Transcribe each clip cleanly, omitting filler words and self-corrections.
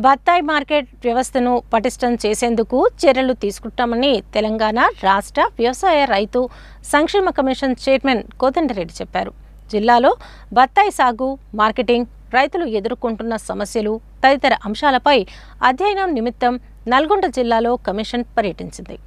బత్తాయి మార్కెట్ వ్యవస్థను పటిష్టం చేసేందుకు చర్యలు తీసుకుంటామని తెలంగాణ రాష్ట్ర వ్యవసాయ రైతు సంక్షేమ కమిషన్ చైర్మన్ కోదండరెడ్డి చెప్పారు. జిల్లాలో బత్తాయి సాగు, మార్కెటింగ్, రైతులు ఎదుర్కొంటున్న సమస్యలు తదితర అంశాలపై అధ్యయనం నిమిత్తం నల్గొండ జిల్లాలో కమిషన్ పర్యటించింది.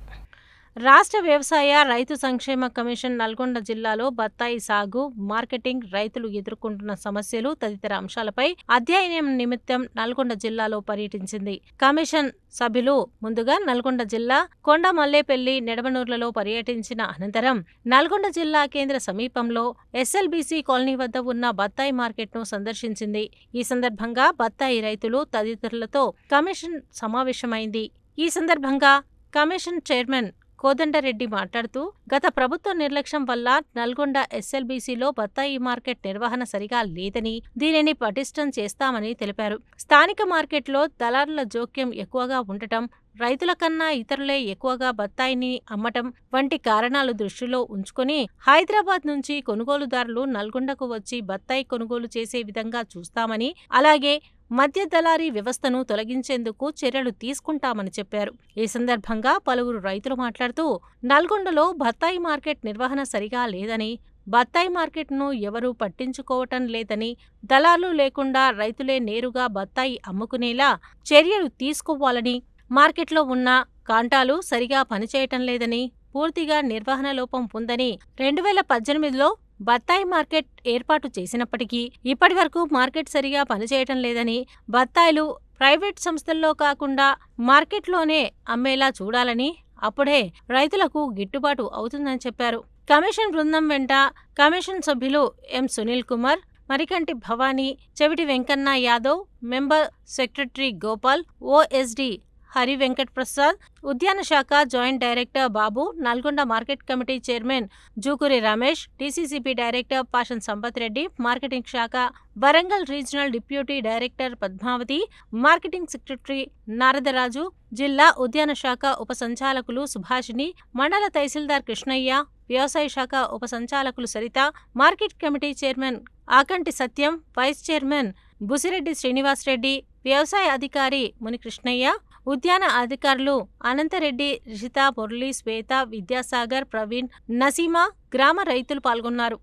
రాష్ట్ర వ్యవసాయ రైతు సంక్షేమ కమిషన్ నల్గొండ జిల్లాలో బత్తాయి సాగు, మార్కెటింగ్, రైతులు ఎదుర్కొంటున్న సమస్యలు తదితర అంశాలపై అధ్యయనం నిమిత్తం నల్గొండ జిల్లాలో పర్యటించింది. కమిషన్ సభ్యులు ముందుగా నల్గొండ జిల్లా కొండమల్లేపల్లి, నెడమనూర్లలో పర్యటించిన అనంతరం నల్గొండ జిల్లా కేంద్ర సమీపంలో ఎస్ఎల్బీసీ కాలనీ వద్ద ఉన్న బత్తాయి మార్కెట్ను సందర్శించింది. ఈ సందర్భంగా బత్తాయి రైతులు తదితరులతో కమిషన్ సమావేశమైంది. ఈ సందర్భంగా కమిషన్ చైర్మన్ కోదండరెడ్డి మాట్లాడుతూ, గత ప్రభుత్వ నిర్లక్ష్యం వల్ల నల్గొండ ఎస్ఎల్బీసీలో బత్తాయి మార్కెట్ నిర్వహణ సరిగా లేదని, దీనిని పటిష్టం చేస్తామని తెలిపారు. స్థానిక మార్కెట్లో దళారుల జోక్యం ఎక్కువగా ఉండటం, రైతుల కన్నా ఇతరులే ఎక్కువగా బత్తాయిని అమ్మటం వంటి కారణాలు దృష్టిలో ఉంచుకొని హైదరాబాద్ నుంచి కొనుగోలుదారులు నల్గొండకు వచ్చి బత్తాయి కొనుగోలు చేసే విధంగా చూస్తామని, అలాగే మధ్య దళారీ వ్యవస్థను తొలగించేందుకు చర్యలు తీసుకుంటామని చెప్పారు. ఈ సందర్భంగా పలువురు రైతులు మాట్లాడుతూ, నల్గొండలో బత్తాయి మార్కెట్ నిర్వహణ సరిగా లేదని, బత్తాయి మార్కెట్ను ఎవరూ పట్టించుకోవటం లేదని, దళార్లు లేకుండా రైతులే నేరుగా బత్తాయి అమ్ముకునేలా చర్యలు తీసుకోవాలని, మార్కెట్లో ఉన్న కాంటాలు సరిగా పనిచేయటం లేదని, పూర్తిగా నిర్వహణ లోపం ఉందని, 2018లో బత్తాయి మార్కెట్ ఏర్పాటు చేసినప్పటికీ ఇప్పటివరకు మార్కెట్ సరిగా పనిచేయటం లేదని, బత్తాయిలు ప్రైవేట్ సంస్థల్లో కాకుండా మార్కెట్లోనే అమ్మేలా చూడాలని, అప్పుడే రైతులకు గిట్టుబాటు అవుతుందని చెప్పారు. కమిషన్ బృందం వెంట కమిషన్ సభ్యులు ఎం Sunil Kumar, Marikanti Bhavani, Cheviti Venkanna Yadav, member secretary Gopal, OSD Hari Venkat Prasad, ఉద్యాన శాఖ joint director Babu, Nalgonda market committee chairman Jukuri Ramesh, DCCB director Pashan Sampath Reddy, marketing శాఖ Warangal regional deputy director Padmavathi, marketing secretary Naradaraju, జిల్లా ఉద్యాన శాఖ ఉప సంచాలకులు సుభాషిణి, మండల తహసీల్దార్ కృష్ణయ్య, వ్యవసాయ శాఖ ఉప సంచాలకులు సరిత, మార్కెట్ కమిటీ చైర్మన్ ఆకంటి సత్యం, వైస్ చైర్మన్ బుసిరెడ్డి శ్రీనివాసరెడ్డి, వ్యవసాయ అధికారి మునికృష్ణయ్య, ఉద్యాన అధికారులు అనంతరెడ్డి, రిషిత, మురళి, శ్వేత, విద్యాసాగర్, ప్రవీణ్, నసీమా, గ్రామ రైతులు పాల్గొన్నారు.